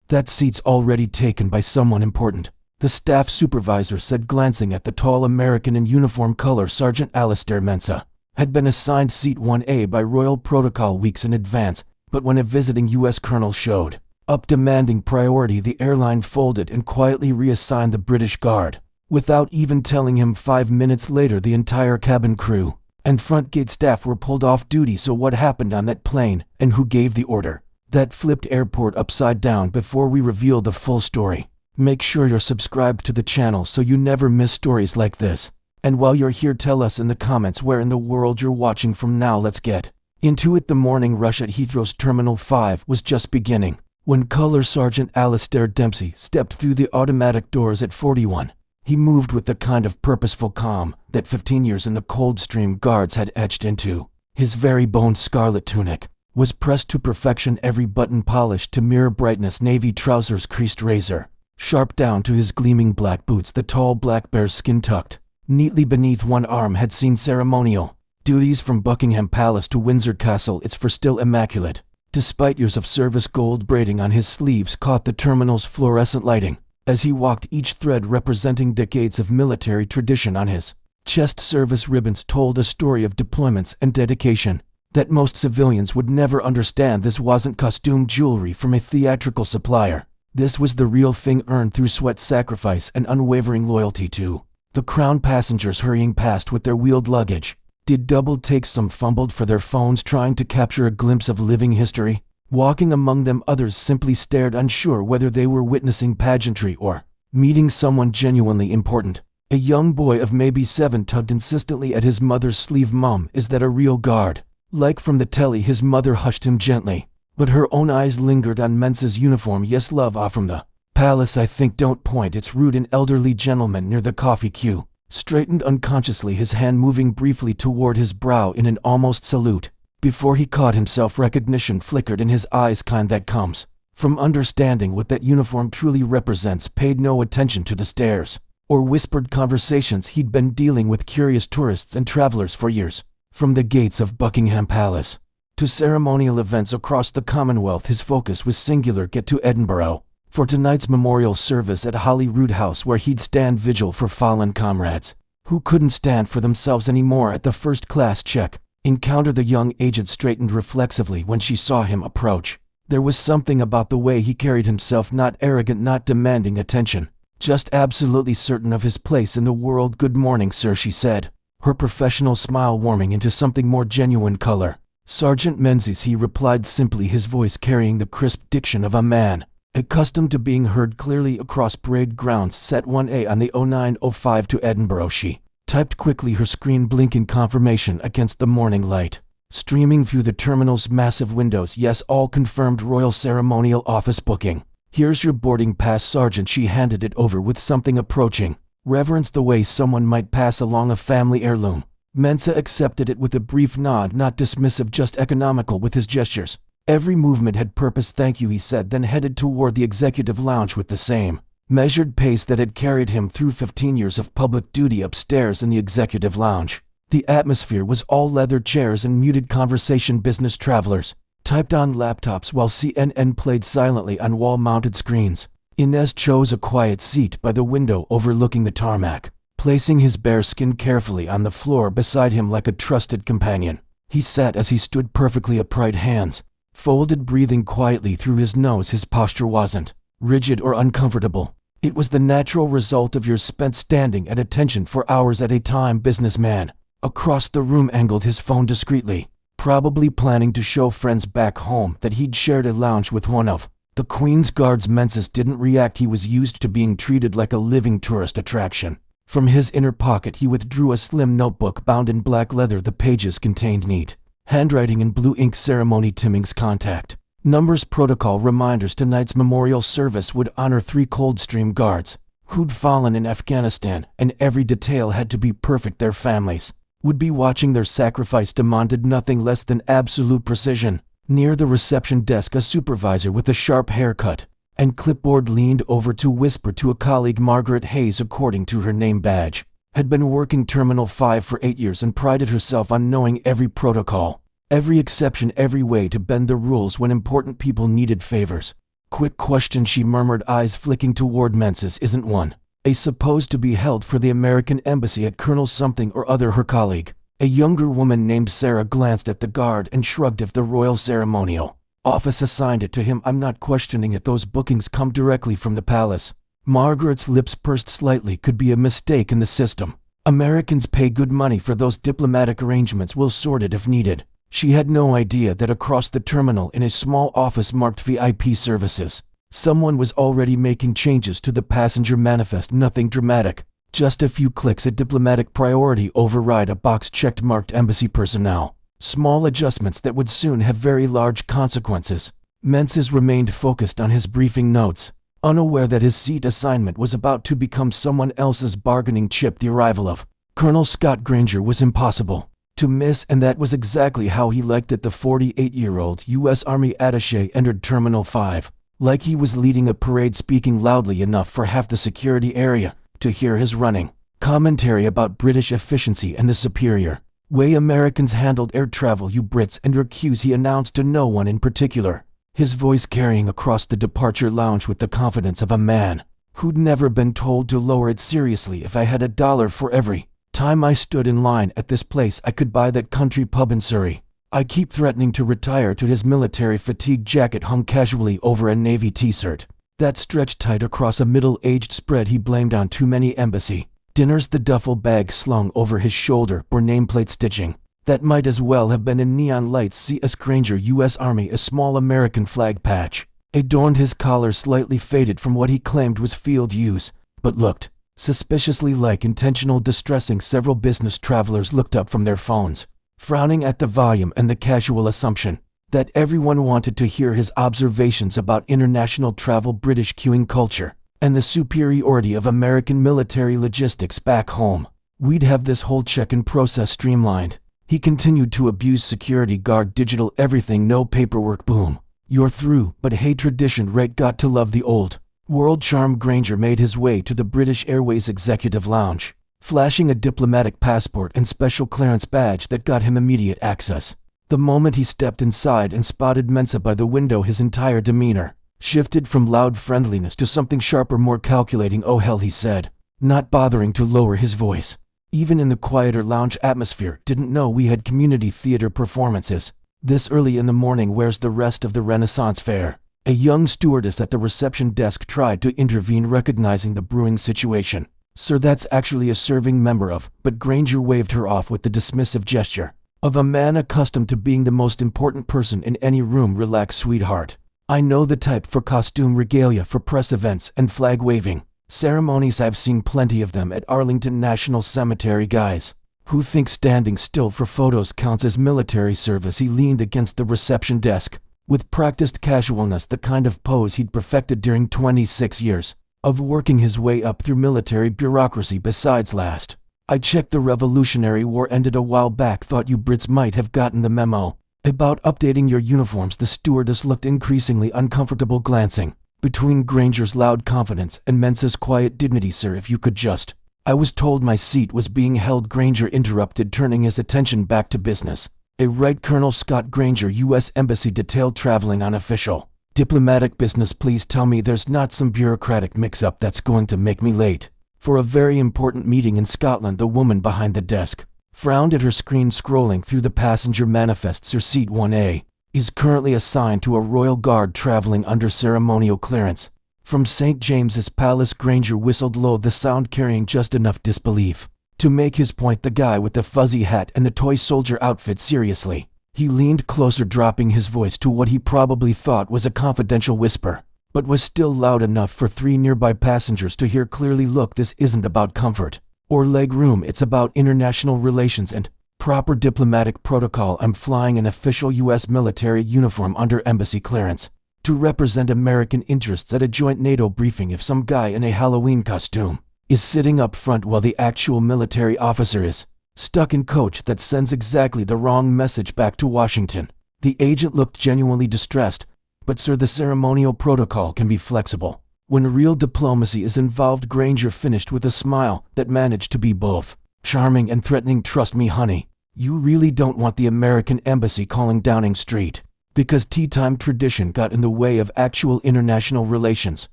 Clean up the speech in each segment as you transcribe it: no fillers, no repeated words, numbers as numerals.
That seat's already taken by someone important, the staff supervisor said, glancing at the tall American in uniform color. Sergeant Alistair Mensah had been assigned seat 1A by Royal Protocol weeks in advance, but when a visiting U.S. colonel showed up demanding priority, the airline folded and quietly reassigned the British Guard. Without even telling him, 5 minutes later the entire cabin crew and front gate staff were pulled off duty. So what happened on that plane, and who gave the order that flipped airport upside down? Before we reveal the full story, make sure you're subscribed to the channel so you never miss stories like this. And while you're here, tell us in the comments where in the world you're watching from. Now let's get into it. The morning rush at Heathrow's Terminal 5 was just beginning when Colour Sergeant Alistair Dempsey stepped through the automatic doors at 41. He moved with the kind of purposeful calm that 15 years in the Coldstream Guards had etched into his very bones. Scarlet tunic was pressed to perfection, every button polished to mirror brightness, navy trousers creased razor sharp down to his gleaming black boots, the tall black bear skin tucked neatly beneath one arm had seen ceremonial duties from Buckingham Palace to Windsor Castle. Its fur still immaculate, despite years of service. Gold braiding on his sleeves caught the terminal's fluorescent lighting as he walked, each thread representing decades of military tradition on his chest. Service ribbons told a story of deployments and dedication that most civilians would never understand. This wasn't costume jewelry from a theatrical supplier. This was the real thing, earned through sweat, sacrifice, and unwavering loyalty to the crown. Passengers hurrying past with their wheeled luggage did double takes. Some fumbled for their phones, trying to capture a glimpse of living history. Walking among them, others simply stared, unsure whether they were witnessing pageantry or meeting someone genuinely important. A young boy of maybe 7 tugged insistently at his mother's sleeve. "Mom, is that a real guard? Like from the telly?" His mother hushed him gently, but her own eyes lingered on Mensah's uniform. "Yes, love, from the palace, I think." "Don't point, it's rude." An elderly gentleman near the coffee queue straightened unconsciously, his hand moving briefly toward his brow in an almost salute. Before he caught himself, recognition flickered in his eyes, kind that comes from understanding what that uniform truly represents. Paid no attention to the stares or whispered conversations. He'd been dealing with curious tourists and travelers for years. From the gates of Buckingham Palace to ceremonial events across the Commonwealth, his focus was singular: get to Edinburgh for tonight's memorial service at Holyrood House, where he'd stand vigil for fallen comrades who couldn't stand for themselves anymore. At the first-class check encounter, the young agent straightened reflexively when she saw him approach. There was something about the way he carried himself, not arrogant, not demanding attention, just absolutely certain of his place in the world. "Good morning, sir," she said, her professional smile warming into something more genuine color. "Sergeant Menzies," he replied simply, his voice carrying the crisp diction of a man accustomed to being heard clearly across parade grounds. "Set 1A on the 09:05 to Edinburgh," she typed quickly, her screen blinking confirmation against the morning light streaming through the terminal's massive windows. "Yes, all confirmed. Royal Ceremonial Office booking. Here's your boarding pass, Sergeant." She handed it over with something approaching reverence, the way someone might pass along a family heirloom. Mensah accepted it with a brief nod, not dismissive, just economical with his gestures. Every movement had purpose. "Thank you," he said, then headed toward the executive lounge with the same measured pace that had carried him through 15 years of public duty. Upstairs in the executive lounge, the atmosphere was all leather chairs and muted conversation. Business travelers typed on laptops while CNN played silently on wall-mounted screens. Inez chose a quiet seat by the window overlooking the tarmac, placing his bare skin carefully on the floor beside him like a trusted companion. He sat as he stood, perfectly upright, hands folded, breathing quietly through his nose. His posture wasn't rigid or uncomfortable. It was the natural result of years spent standing at attention for hours at a time. Businessman across the room angled his phone discreetly, probably planning to show friends back home that he'd shared a lounge with one of the Queen's Guards. Menzies didn't react. He was used to being treated like a living tourist attraction. From his inner pocket he withdrew a slim notebook bound in black leather. The pages contained neat handwriting in blue ink. Ceremony timings, contact numbers, protocol reminders. Tonight's memorial service would honor 3 Coldstream Guards who'd fallen in Afghanistan, and every detail had to be perfect. Their families would be watching. Their sacrifice demanded nothing less than absolute precision. Near the reception desk, a supervisor with a sharp haircut and clipboard leaned over to whisper to a colleague. Margaret Hayes, according to her name badge, had been working Terminal 5 for 8 years and prided herself on knowing every protocol, every exception, every way to bend the rules when important people needed favors. Quick question, she murmured, eyes flicking toward Menses. Isn't one a supposed to be held for the American embassy at Colonel something or other? Her colleague, a younger woman named Sarah, glanced at the guard and shrugged. If the royal ceremonial office assigned it to him, I'm not questioning it. Those bookings come directly from the palace. Margaret's lips pursed slightly. Could be a mistake in the system. Americans pay good money for those diplomatic arrangements. We'll sort it if needed. She had no idea that across the terminal, in a small office marked VIP services, someone was already making changes to the passenger manifest. Nothing dramatic, just a few clicks. A diplomatic priority override, a box checked marked embassy personnel. Small adjustments that would soon have very large consequences. Menses remained focused on his briefing notes, unaware that his seat assignment was about to become someone else's bargaining chip. The arrival of Colonel Scott Granger was impossible to miss, and that was exactly how he liked it. The 48-year-old U.S. Army attaché entered Terminal 5 like he was leading a parade, speaking loudly enough for half the security area to hear his running commentary about British efficiency and the superior way Americans handled air travel. You Brits and your queues, he announced to no one in particular, his voice carrying across the departure lounge with the confidence of a man who'd never been told to lower it. Seriously, if I had $1 for every time I stood in line at this place, I could buy that country pub in Surrey. I keep threatening to retire. To his military fatigue jacket hung casually over a navy t-shirt that stretched tight across a middle-aged spread. He blamed on too many embassy dinners. The duffel bag slung over his shoulder bore nameplate stitching that might as well have been in neon lights. C.S. Granger, U.S. Army. A small American flag patch adorned his collar, slightly faded from what he claimed was field use, but looked suspiciously like intentional distressing. Several business travelers looked up from their phones, frowning at the volume and the casual assumption that everyone wanted to hear his observations about international travel, British queuing culture, and the superiority of American military logistics back home. We'd have this whole check-in process streamlined. He continued to abuse security guard. Digital everything, no paperwork. Boom. You're through. But hey, tradition, right? Got to love the old world charm. Granger made his way to the British Airways Executive Lounge, flashing a diplomatic passport and special clearance badge that got him immediate access. The moment he stepped inside and spotted Mensa by the window, his entire demeanor shifted from loud friendliness to something sharper, more calculating. Oh hell, he said, not bothering to lower his voice. Even in the quieter lounge atmosphere, didn't know we had community theater performances this early in the morning. Where's the rest of the Renaissance fair? A young stewardess at the reception desk tried to intervene, recognizing the brewing situation. Sir, that's actually a serving member of, but Granger waved her off with the dismissive gesture of a man accustomed to being the most important person in any room. Relax, sweetheart. I know the type for costume regalia for press events and flag waving ceremonies. I've seen plenty of them at Arlington National Cemetery. Guys who think standing still for photos counts as military service. He leaned against the reception desk with practiced casualness, the kind of pose he'd perfected during 26 years of working his way up through military bureaucracy. Besides, last I checked, the Revolutionary War ended a while back. Thought you Brits might have gotten the memo about updating your uniforms. The stewardess looked increasingly uncomfortable, glancing between Granger's loud confidence and Mensa's quiet dignity. Sir, if you could just... I was told my seat was being held. Granger interrupted, turning his attention back to business. A right, Colonel Scott Granger, U.S. Embassy detail, traveling on official diplomatic business. Please tell me there's not some bureaucratic mix-up that's going to make me late for a very important meeting in Scotland. The woman behind the desk frowned at her screen, scrolling through the passenger manifests. Her seat 1A is currently assigned to a royal guard traveling under ceremonial clearance from St. James's Palace. Granger whistled low, the sound carrying just enough disbelief to make his point. The guy with the fuzzy hat and the toy soldier outfit. Seriously. He leaned closer, dropping his voice to what he probably thought was a confidential whisper, but was still loud enough for 3 nearby passengers to hear clearly. Look, this isn't about comfort or leg room. It's about international relations and proper diplomatic protocol. I'm flying an official U.S. military uniform under embassy clearance to represent American interests at a joint NATO briefing. If some guy in a Halloween costume is sitting up front while the actual military officer is stuck in coach, that sends exactly the wrong message back to Washington. The agent looked genuinely distressed. But sir, the ceremonial protocol can be flexible when real diplomacy is involved. Granger finished with a smile that managed to be both charming and threatening. Trust me, honey, you really don't want the American embassy calling Downing Street. because tea time tradition got in the way of actual international relations.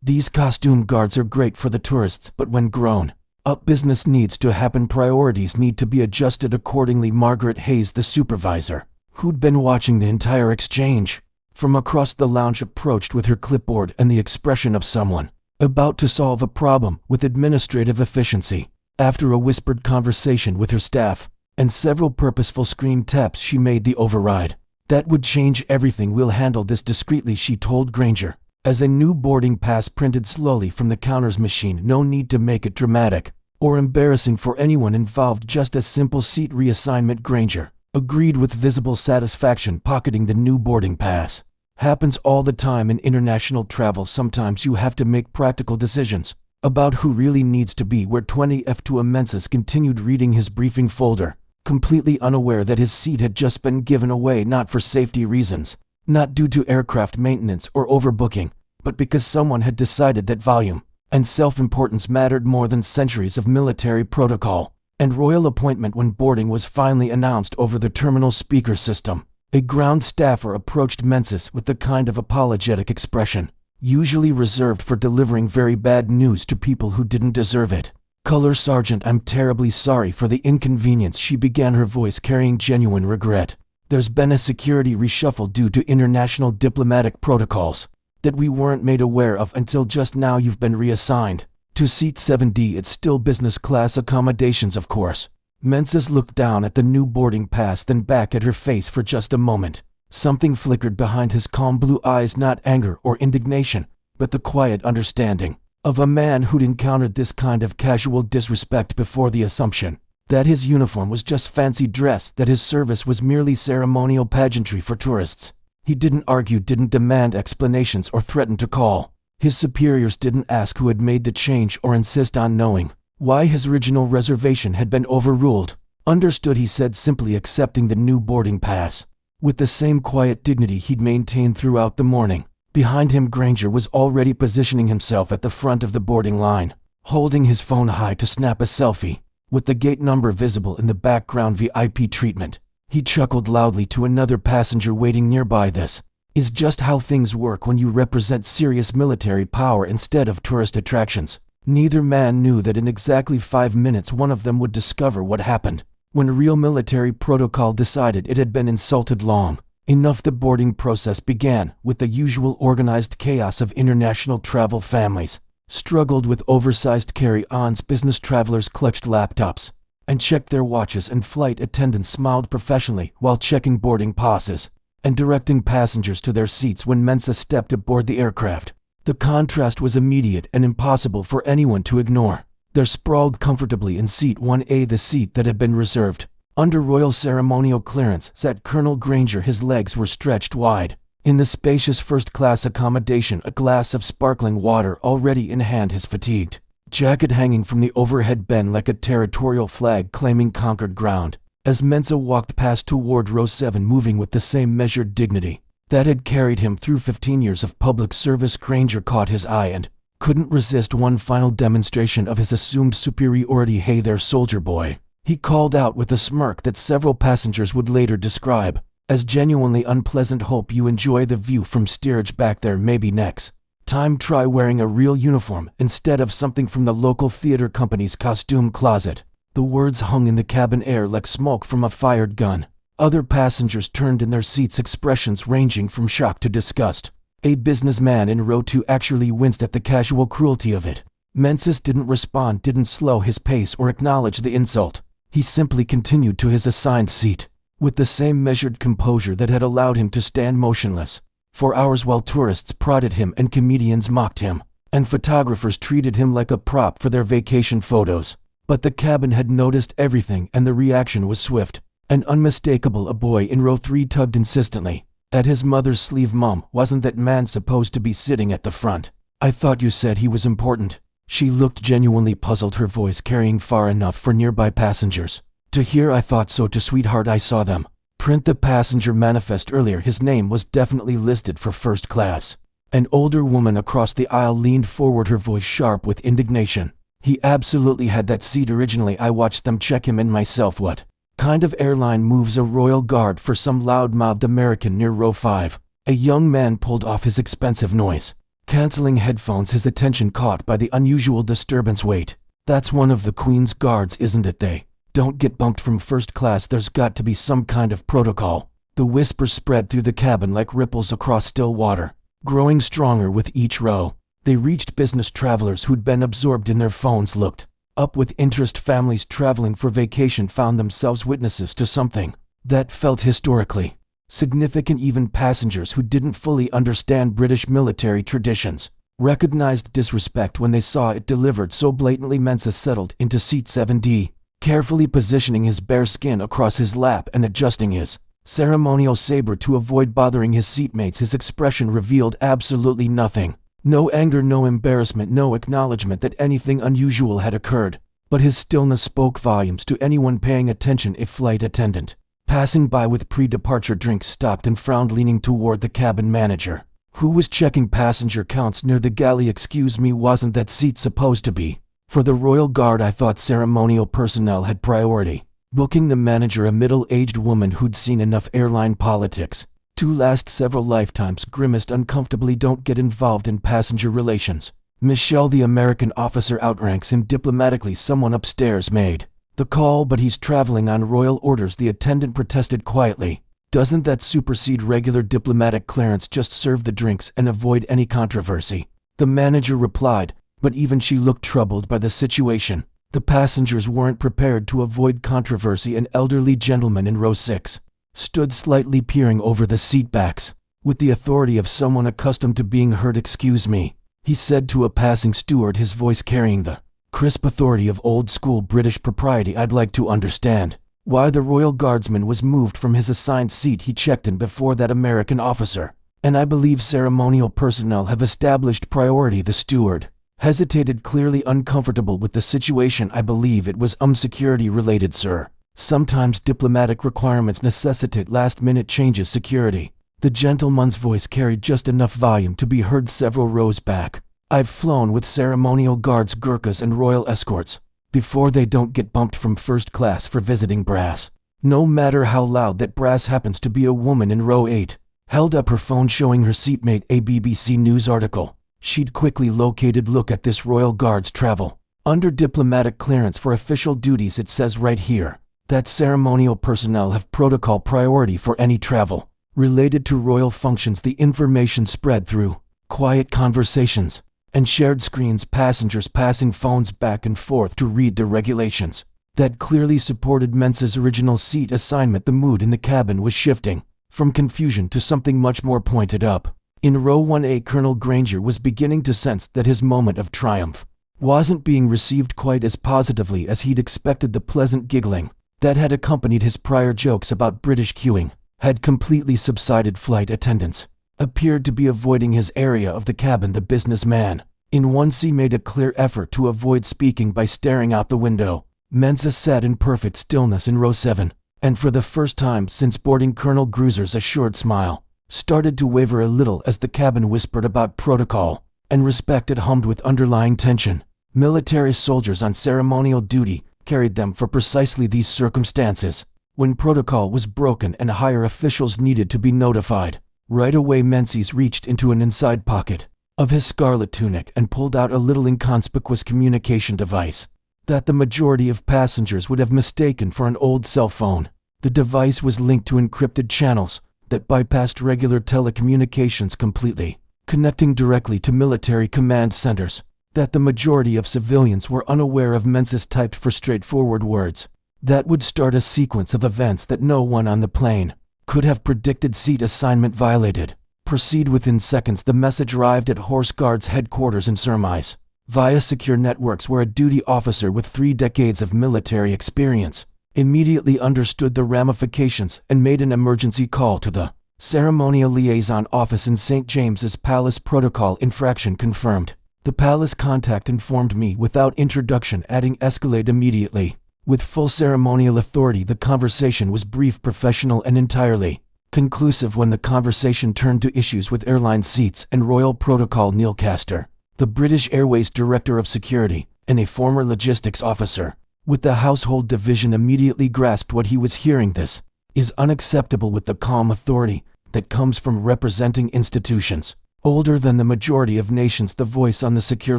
These costume guards are great for the tourists, but when grown up business needs to happen, priorities need to be adjusted accordingly. Margaret Hayes, the supervisor, who'd been watching the entire exchange from across the lounge, approached with her clipboard and the expression of someone about to solve a problem with administrative efficiency. After a whispered conversation with her staff and several purposeful screen taps, she made the override. "That would change everything. We'll handle this discreetly," she told Granger, as a new boarding pass printed slowly from the counter's machine. "No need to make it dramatic or embarrassing for anyone involved, just a simple seat reassignment." Granger agreed with visible satisfaction, pocketing the new boarding pass. "Happens all the time in international travel. Sometimes you have to make practical decisions about who really needs to be where." 20F2 Menses continued reading his briefing folder, completely unaware that his seat had just been given away, not for safety reasons, not due to aircraft maintenance or overbooking, but because someone had decided that volume and self-importance mattered more than centuries of military protocol and royal appointment. When boarding was finally announced over the terminal speaker system, a ground staffer approached Menses with the kind of apologetic expression usually reserved for delivering very bad news to people who didn't deserve it. "Color Sergeant, I'm terribly sorry for the inconvenience," she began, her voice carrying genuine regret. "There's been a security reshuffle due to international diplomatic protocols that we weren't made aware of until just now. You've been reassigned to seat 7D. It's still business class accommodations, of course." Menses looked down at the new boarding pass, then back at her face for just a moment. Something flickered behind his calm blue eyes, not anger or indignation, but the quiet understanding of a man who'd encountered this kind of casual disrespect before, the assumption that his uniform was just fancy dress, that his service was merely ceremonial pageantry for tourists. He didn't argue, didn't demand explanations, or threaten to call his superiors, didn't ask who had made the change or insist on knowing why his original reservation had been overruled. "Understood," he said, simply accepting the new boarding pass with the same quiet dignity he'd maintained throughout the morning. Behind him, Granger was already positioning himself at the front of the boarding line, holding his phone high to snap a selfie. With the gate number visible in the background, VIP treatment, he chuckled loudly to another passenger waiting nearby. "This is just how things work when you represent serious military power instead of tourist attractions." Neither man knew that in exactly 5 minutes one of them would discover what happened when real military protocol decided it had been insulted long enough. The boarding process began with the usual organized chaos of international travel. Families struggled with oversized carry-ons, business travelers clutched laptops and checked their watches, and flight attendants smiled professionally while checking boarding passes and directing passengers to their seats. When Mensa stepped aboard the aircraft, the contrast was immediate and impossible for anyone to ignore. There, sprawled comfortably in seat 1A, the seat that had been reserved under royal ceremonial clearance, sat Colonel Granger. His legs were stretched wide in the spacious first-class accommodation, a glass of sparkling water already in hand, his fatigued jacket hanging from the overhead bin like a territorial flag claiming conquered ground. As Mensa walked past toward row 7, moving with the same measured dignity that had carried him through 15 years of public service, Granger caught his eye and couldn't resist one final demonstration of his assumed superiority. "Hey there, soldier boy," he called out with a smirk that several passengers would later describe as genuinely unpleasant. "Hope you enjoy the view from steerage back there. Maybe next time try wearing a real uniform instead of something from the local theater company's costume closet." The words hung in the cabin air like smoke from a fired gun. Other passengers turned in their seats, expressions ranging from shock to disgust. A businessman in row 2 actually winced at the casual cruelty of it. Menses didn't respond, didn't slow his pace or acknowledge the insult. He simply continued to his assigned seat with the same measured composure that had allowed him to stand motionless for hours while tourists prodded him and comedians mocked him and photographers treated him like a prop for their vacation photos. But the cabin had noticed everything, and the reaction was swift and unmistakable. A boy in row 3 tugged insistently at his mother's sleeve. "Mom, wasn't that man supposed to be sitting at the front? I thought you said he was important." She looked genuinely puzzled, her voice carrying far enough for nearby passengers to hear. "I thought so too, sweetheart. I saw them print the passenger manifest earlier. His name was definitely listed for first class." An older woman across the aisle leaned forward, her voice sharp with indignation. "He absolutely had that seat originally. I watched them check him in myself." "What kind of airline moves a royal guard for some loud-mouthed American near row 5? A young man pulled off his expensive noise canceling headphones, his attention caught by the unusual disturbance. Wait, that's one of the Queen's guards, isn't it? They don't get bumped from first class. There's got to be some kind of protocol. The whisper spread through the cabin like ripples across still water, growing stronger with each row. They reached business travelers who'd been absorbed in their phones, looked up with interest. Families traveling for vacation found themselves witnesses to something that felt historically significant. Even passengers who didn't fully understand British military traditions recognized disrespect when they saw it delivered so blatantly. Mensah settled into seat 7D, carefully positioning his bare skin across his lap and adjusting his ceremonial saber to avoid bothering his seatmates. His expression revealed absolutely nothing. No anger, no embarrassment, no acknowledgement that anything unusual had occurred. But his stillness spoke volumes to anyone paying attention. A flight attendant passing by with pre-departure drinks stopped and frowned, leaning toward the cabin manager, who was checking passenger counts near the galley. Excuse me, wasn't that seat supposed to be for the Royal Guard? I thought ceremonial personnel had priority. Booking the manager, a middle-aged woman who'd seen enough airline politics to last several lifetimes, grimaced uncomfortably. Don't get involved in passenger relations, Michelle. The American officer outranks him diplomatically. Someone upstairs made the call, but he's traveling on royal orders. The attendant protested quietly. Doesn't that supersede regular diplomatic clearance? Just serve the drinks and avoid any controversy, the manager replied, but even she looked troubled by the situation. The passengers weren't prepared to avoid controversy. An elderly gentleman in row 6 stood slightly peering over the seatbacks with the authority of someone accustomed to being heard. Excuse me, he said to a passing steward, his voice carrying the crisp authority of old-school British propriety. I'd like to understand why the Royal Guardsman was moved from his assigned seat. He checked in before that American officer, and I believe ceremonial personnel have established priority. The steward hesitated, clearly uncomfortable with the situation. I believe it was security related, sir. Sometimes diplomatic requirements necessitate last-minute changes. Security. The gentleman's voice carried just enough volume to be heard several rows back. I've flown with ceremonial guards, Gurkhas and royal escorts before. They don't get bumped from first class for visiting brass, no matter how loud that brass happens to be. A woman in row 8 held up her phone showing her seatmate a BBC News article she'd quickly located. Look at this, Royal Guards travel under diplomatic clearance for official duties. It says right here that ceremonial personnel have protocol priority for any travel related to royal functions. The information spread through quiet conversations and shared screens, passengers passing phones back and forth to read the regulations that clearly supported Mensah's original seat assignment. The mood in the cabin was shifting from confusion to something much more pointed up. In row 1A, Colonel Granger was beginning to sense that his moment of triumph wasn't being received quite as positively as he'd expected. The pleasant giggling that had accompanied his prior jokes about British queuing had completely subsided. Flight attendants appeared to be avoiding his area of the cabin. The businessman in 1C made a clear effort to avoid speaking by staring out the window. Mensah sat in perfect stillness in row 7, and for the first time since boarding, Colonel Gruser's assured smile started to waver a little as the cabin whispered about protocol and respect. It hummed with underlying tension. Military soldiers on ceremonial duty carried them for precisely these circumstances, when protocol was broken and higher officials needed to be notified. Right away, Menzies reached into an inside pocket of his scarlet tunic and pulled out a little inconspicuous communication device that the majority of passengers would have mistaken for an old cell phone. The device was linked to encrypted channels that bypassed regular telecommunications completely, connecting directly to military command centers that the majority of civilians were unaware of. Menzies typed for straightforward words that would start a sequence of events that no one on the plane could have predicted. Seat assignment violated. Proceed. Within seconds, the message arrived at Horse Guards headquarters in Surmise via secure networks, where a duty officer with 3 decades of military experience immediately understood the ramifications and made an emergency call to the ceremonial liaison office in St. James's Palace. Protocol infraction confirmed. The palace contact informed me without introduction, adding escalate immediately. With full ceremonial authority, the conversation was brief, professional, and entirely conclusive. When the conversation turned to issues with airline seats and royal protocol, Neil Castor, the British Airways Director of Security and a former logistics officer, With the household division immediately grasped what he was hearing. This is unacceptable with the calm authority that comes from representing institutions older than the majority of nations. The voice on the secure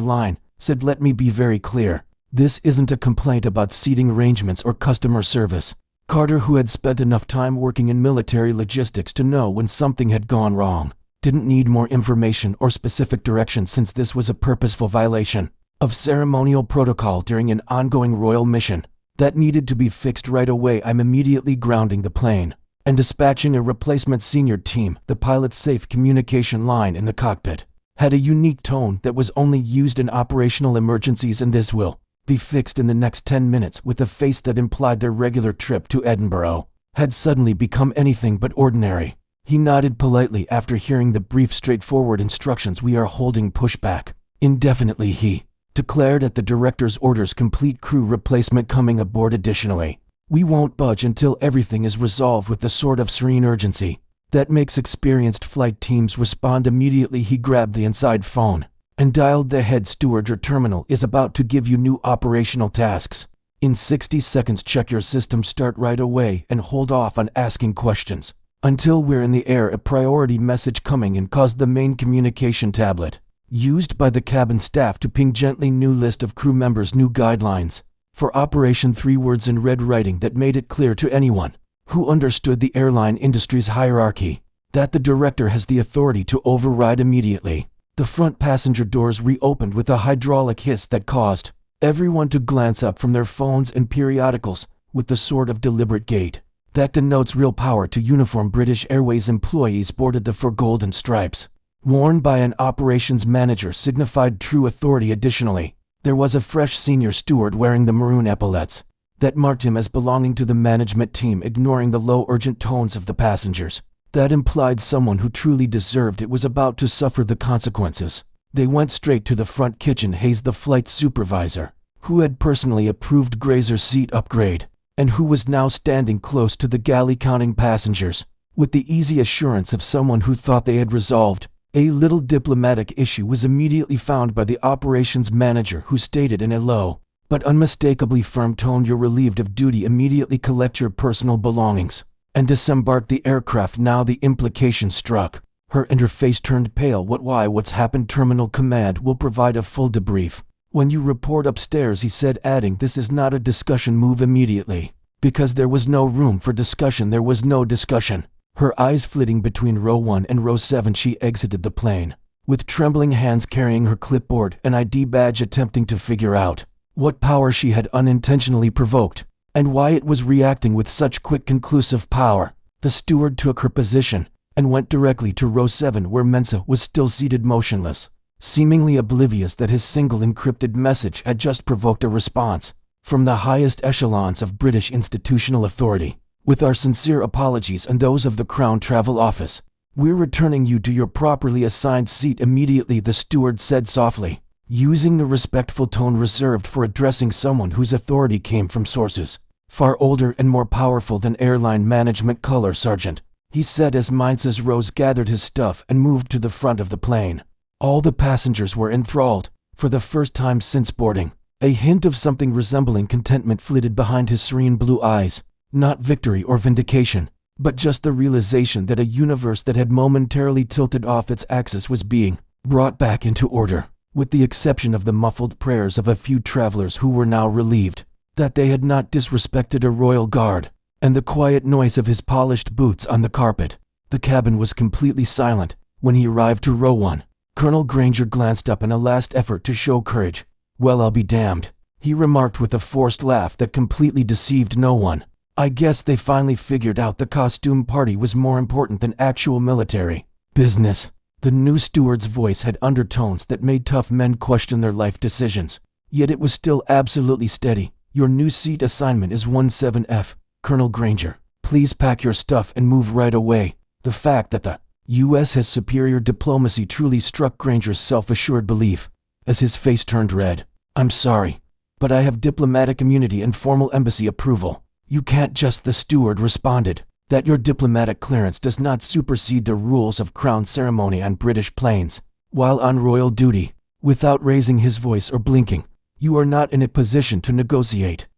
line said, "Let me be very clear. This isn't a complaint about seating arrangements or customer service." Carter, who had spent enough time working in military logistics to know when something had gone wrong, didn't need more information or specific direction, since this was a purposeful violation of ceremonial protocol during an ongoing royal mission that needed to be fixed right away. "I'm immediately grounding the plane and dispatching a replacement senior team." The pilot's safe communication line in the cockpit had a unique tone that was only used in operational emergencies, and "this will be fixed in the next 10 minutes, with a face that implied their regular trip to Edinburgh had suddenly become anything but ordinary. He nodded politely after hearing the brief, straightforward instructions. "We are holding pushback indefinitely," he declared at the director's orders. "Complete crew replacement coming aboard. Additionally, we won't budge until everything is resolved with the sort of serene urgency that makes experienced flight teams respond immediately." He grabbed the inside phone and dialed the head steward. "Your terminal is about to give you new operational tasks. In 60 seconds, check your system. Start right away and hold off on asking questions until we're in the air." A priority message coming in caused the main communication tablet used by the cabin staff to ping gently, "New list of crew members, new guidelines for operation." 3 words in red writing that made it clear to anyone who understood the airline industry's hierarchy that the director has the authority to override immediately. The front passenger doors reopened with a hydraulic hiss that caused everyone to glance up from their phones and periodicals with the sort of deliberate gait that denotes real power to uniform. British Airways employees boarded the 4 golden stripes worn by an operations manager signified true authority. Additionally, there was a fresh senior steward wearing the maroon epaulets that marked him as belonging to the management team. Ignoring the low, urgent tones of the passengers that implied someone who truly deserved it was about to suffer the consequences, they went straight to the front kitchen. Hayes, the flight supervisor, who had personally approved Grazer's seat upgrade and who was now standing close to the galley counting passengers with the easy assurance of someone who thought they had resolved a little diplomatic issue, was immediately found by the operations manager, who stated in a low but unmistakably firm tone, "You're relieved of duty. Immediately collect your personal belongings and disembark the aircraft now." The implication struck her and her face turned pale. What's happened?" "Terminal command will provide a full debrief when you report upstairs," he said, adding, "This is not a discussion. Move immediately." Because there was no room for discussion, there was no discussion. Her eyes flitting between row 1 and row 7, she exited the plane, with trembling hands carrying her clipboard and ID badge, attempting to figure out what power she had unintentionally provoked and why it was reacting with such quick, conclusive power. The steward took her position and went directly to row 7, where Mensa was still seated motionless, seemingly oblivious that his single encrypted message had just provoked a response from the highest echelons of British institutional authority. "With our sincere apologies and those of the Crown Travel Office, we're returning you to your properly assigned seat immediately," the steward said softly, using the respectful tone reserved for addressing someone whose authority came from sources far older and more powerful than airline management. "Color Sergeant," he said as Mainz's rose gathered his stuff and moved to the front of the plane. All the passengers were enthralled for the first time since boarding. A hint of something resembling contentment flitted behind his serene blue eyes. Not victory or vindication, but just the realization that a universe that had momentarily tilted off its axis was being brought back into order, with the exception of the muffled prayers of a few travelers who were now relieved that they had not disrespected a royal guard, and the quiet noise of his polished boots on the carpet. The cabin was completely silent when he arrived to row 1. Colonel Granger glanced up in a last effort to show courage. "Well, I'll be damned," he remarked with a forced laugh that completely deceived no one. "I guess they finally figured out the costume party was more important than actual military business." The new steward's voice had undertones that made tough men question their life decisions, yet it was still absolutely steady. "Your new seat assignment is 17F, Colonel Granger. Please pack your stuff and move right away." The fact that the U.S. has superior diplomacy truly struck Granger's self-assured belief as his face turned red. "I'm sorry, but I have diplomatic immunity and formal embassy approval. You can't just," the steward responded, "that your diplomatic clearance does not supersede the rules of crown ceremony on British planes while on royal duty." Without raising his voice or blinking, "You are not in a position to negotiate."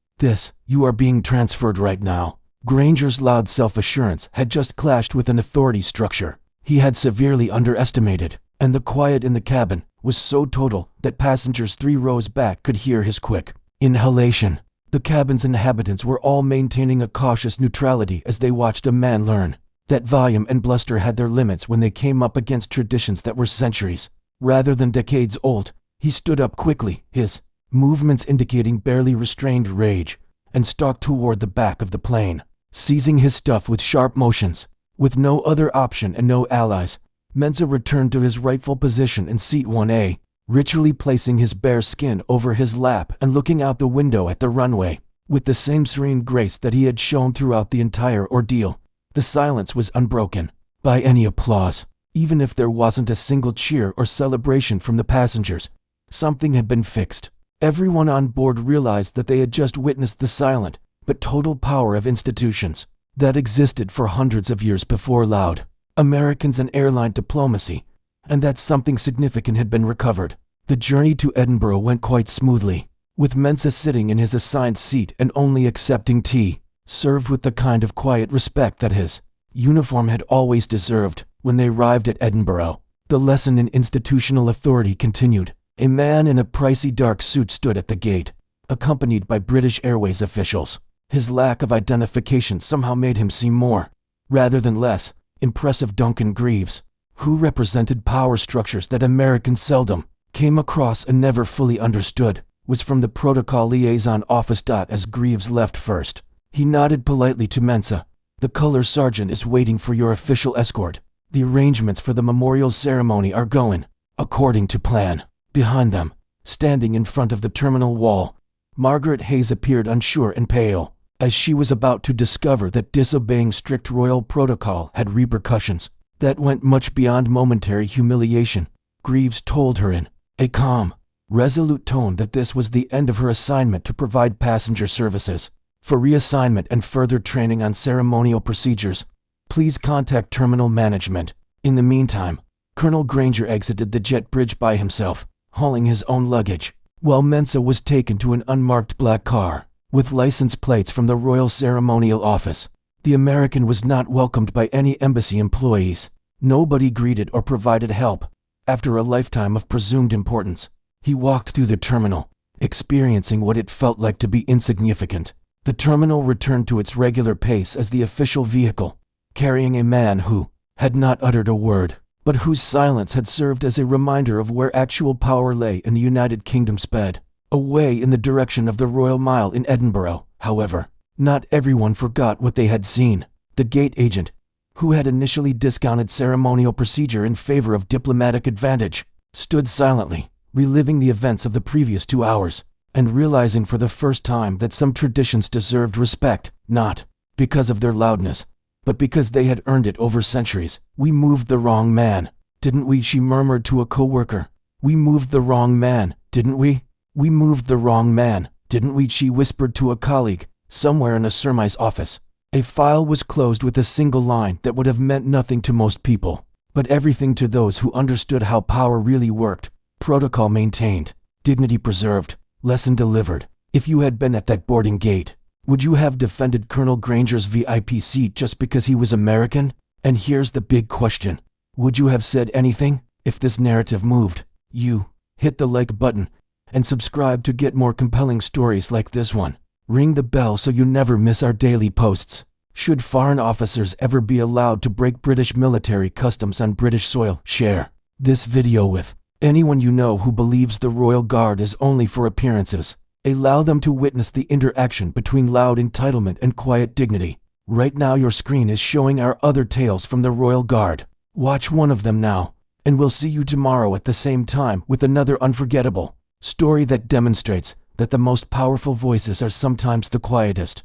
You are being transferred right now." Granger's loud self-assurance had just clashed with an authority structure he had severely underestimated, and the quiet in the cabin was so total that passengers 3 rows back could hear his quick inhalation. The cabin's inhabitants were all maintaining a cautious neutrality as they watched a man learn that volume and bluster had their limits when they came up against traditions that were centuries rather than decades old. He stood up quickly, his movements indicating barely restrained rage, and stalked toward the back of the plane, seizing his stuff with sharp motions. With no other option and no allies, Mensa returned to his rightful position in seat 1A, ritually placing his bare skin over his lap and looking out the window at the runway. With the same serene grace that he had shown throughout the entire ordeal, the silence was unbroken by any applause. Even if there wasn't a single cheer or celebration from the passengers, something had been fixed. Everyone on board realized that they had just witnessed the silent but total power of institutions that existed for hundreds of years before loud Americans and airline diplomacy, and that something significant had been recovered. The journey to Edinburgh went quite smoothly, with Mensa sitting in his assigned seat and only accepting tea, served with the kind of quiet respect that his uniform had always deserved. When they arrived at Edinburgh, the lesson in institutional authority continued. A man in a pricey dark suit stood at the gate, accompanied by British Airways officials. His lack of identification somehow made him seem more, rather than less, impressive. Duncan Greaves, who represented power structures that Americans seldom came across and never fully understood, was from the Protocol Liaison Office. As Greaves left first, he nodded politely to Mensa. "The color sergeant is waiting for your official escort. The arrangements for the memorial ceremony are going according to plan." Behind them, standing in front of the terminal wall, Margaret Hayes appeared unsure and pale, as she was about to discover that disobeying strict royal protocol had repercussions that went much beyond momentary humiliation. Greaves told her in a calm, resolute tone that this was the end of her assignment to provide passenger services. For reassignment and further training on ceremonial procedures, please contact terminal management. In the meantime, Colonel Granger exited the jet bridge by himself, hauling his own luggage, while Mensa was taken to an unmarked black car with license plates from the Royal Ceremonial Office. The American was not welcomed by any embassy employees. Nobody greeted or provided help. After a lifetime of presumed importance, he walked through the terminal, experiencing what it felt like to be insignificant. The terminal returned to its regular pace as the official vehicle, carrying a man who had not uttered a word, but whose silence had served as a reminder of where actual power lay in the United Kingdom, sped away in the direction of the Royal Mile in Edinburgh. However, not everyone forgot what they had seen. The gate agent, who had initially discounted ceremonial procedure in favor of diplomatic advantage, stood silently, reliving the events of the previous 2 hours, and realizing for the first time that some traditions deserved respect, not because of their loudness, but because they had earned it over centuries. "We moved the wrong man, didn't we?" she murmured to a coworker. "We moved the wrong man, didn't we? We moved the wrong man, didn't we?" she whispered to a colleague, somewhere in a surmise office. A file was closed with a single line that would have meant nothing to most people, but everything to those who understood how power really worked. Protocol maintained, dignity preserved, lesson delivered. If you had been at that boarding gate, would you have defended Colonel Granger's VIP seat just because he was American? And here's the big question. Would you have said anything if this narrative moved you? Hit the like button and subscribe to get more compelling stories like this one. Ring the bell so you never miss our daily posts. Should foreign officers ever be allowed to break British military customs on British soil? Share this video with anyone you know who believes the Royal Guard is only for appearances. Allow them to witness the interaction between loud entitlement and quiet dignity. Right now your screen is showing our other tales from the Royal Guard. Watch one of them now, and we'll see you tomorrow at the same time with another unforgettable story that demonstrates that the most powerful voices are sometimes the quietest.